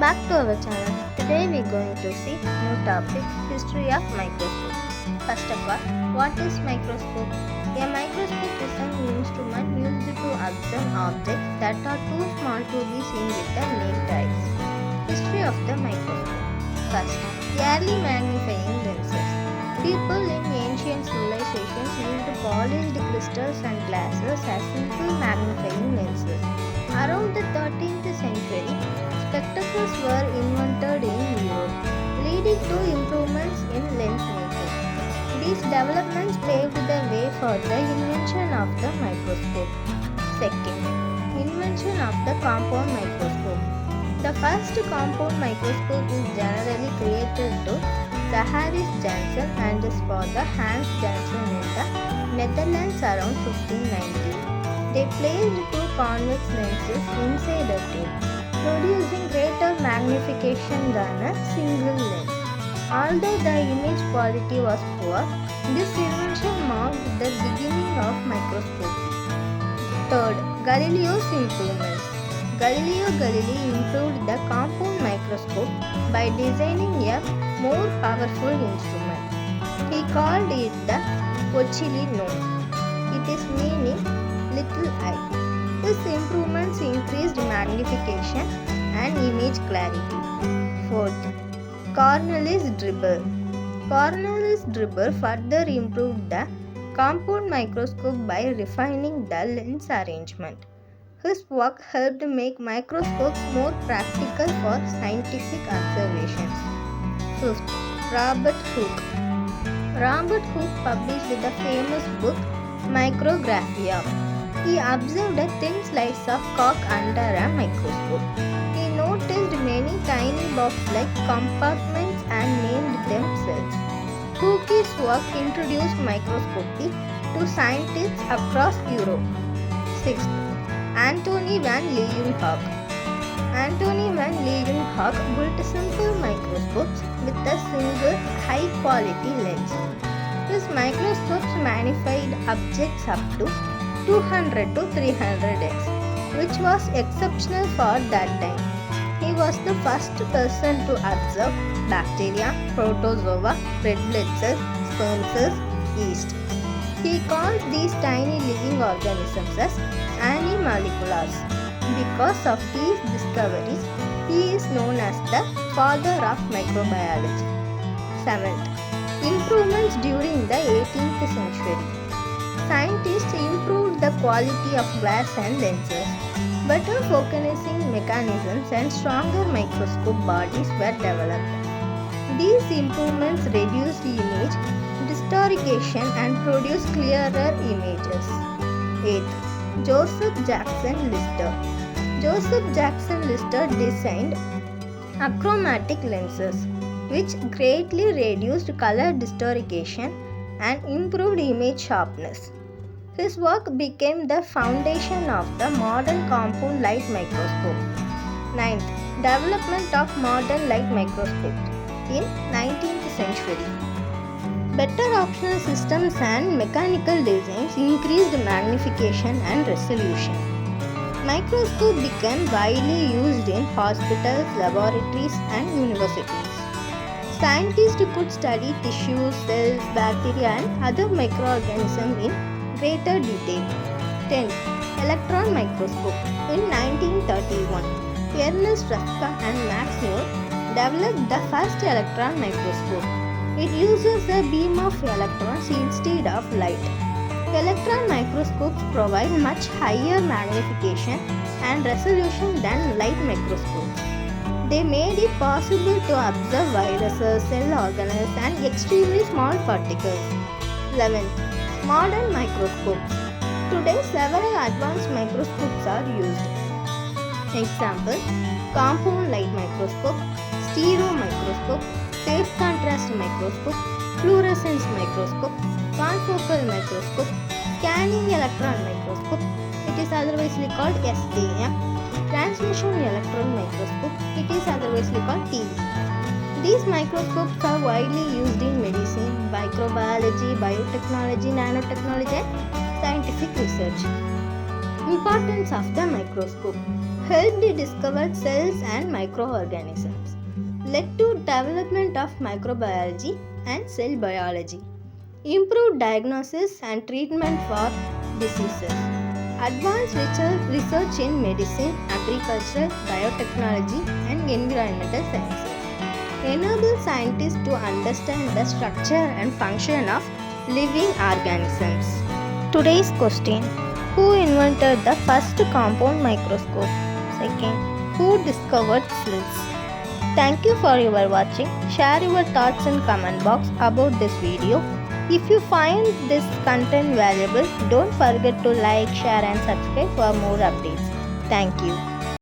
back to our channel. Today we are going to see new topic, history of microscope. First of all, what is microscope? A microscope is an instrument used to observe objects that are too small to be seen with the naked eyes. History of the microscope. First, early magnifying lenses. People in ancient civilizations used polished crystals and glasses as simple magnifying lenses. Around the 13th century, spectacles were invented in Europe, leading to improvements in lens making. These developments paved the way for the invention of the microscope. Second, invention of the compound microscope. The first compound microscope is generally created to Zacharias Janssen and his father Hans Janssen in the Netherlands around 1590. They placed two convex lenses inside a tube, producing greater magnification than a single lens. Although the image quality was poor, this invention marked the beginning of microscopy. Third, Galileo's improvements. Galileo Galilei improved the compound microscope by designing a more powerful instrument. He called it the Pochilino. It is meaning little eye. His improvements increased magnification and image clarity. Fourth, Cornelis Drebbel. Cornelis Drebbel further improved the compound microscope by refining the lens arrangement. His work helped make microscopes more practical for scientific observations. Fifth, Robert Hooke. Robert Hooke published the famous book Micrographia. He observed a thin slice of cork under a microscope. He noticed many tiny box-like compartments and named them cells. Hooke's work introduced microscopy to scientists across Europe. Sixth, Antony van Leeuwenhoek. Antony van Leeuwenhoek built simple microscopes with a single high-quality lens. His microscopes magnified objects up to 200 to 300x, which was exceptional for that time. He was the first person to observe bacteria, protozoa, red blood cells, sperm cells, yeast. He called these tiny living organisms as animalculars. Because of these discoveries, he is known as the father of microbiology. 7th, improvements during the 18th century. Scientists improved the quality of glass and lenses. Better focusing mechanisms and stronger microscope bodies were developed. These improvements reduced image distortion and produced clearer images. 8th, Joseph Jackson Lister. Joseph Jackson Lister designed achromatic lenses, which greatly reduced color distortion and improved image sharpness. His work became the foundation of the modern compound light microscope. 9th, development of modern light microscopes in 19th century. Better optional systems and mechanical designs increased magnification and resolution. Microscope became widely used in hospitals, laboratories, and universities. Scientists could study tissues, cells, bacteria, and other microorganisms in greater detail. 10th, electron microscope. In 1931, Ernest Röntgen and Max Muir developed the first electron microscope. It uses a beam of electrons instead of light. Electron microscopes provide much higher magnification and resolution than light microscopes. They made it possible to observe viruses, cell organelles, and extremely small particles. 11th, modern microscopes. Today, several advanced microscopes are used. Example, compound light microscope, stereo microscope, phase contrast microscope, fluorescence microscope, confocal microscope, scanning electron microscope, it is otherwise called SEM, transmission electron microscope, it is otherwise called TE. These microscopes are widely used in medicine, microbiology, biotechnology, nanotechnology, and scientific research. Importance of the microscope. helped discover cells and microorganisms, led to development of microbiology and cell biology, improved diagnosis and treatment for diseases, advanced research in medicine, agriculture, biotechnology and environmental sciences, enable scientists to understand the structure and function of living organisms. Today's question: who invented the first compound microscope? Second, who discovered cells? Thank you for your watching. Share your thoughts in comment box about this video. If you find this content valuable, don't forget to like, share and subscribe for more updates. Thank you.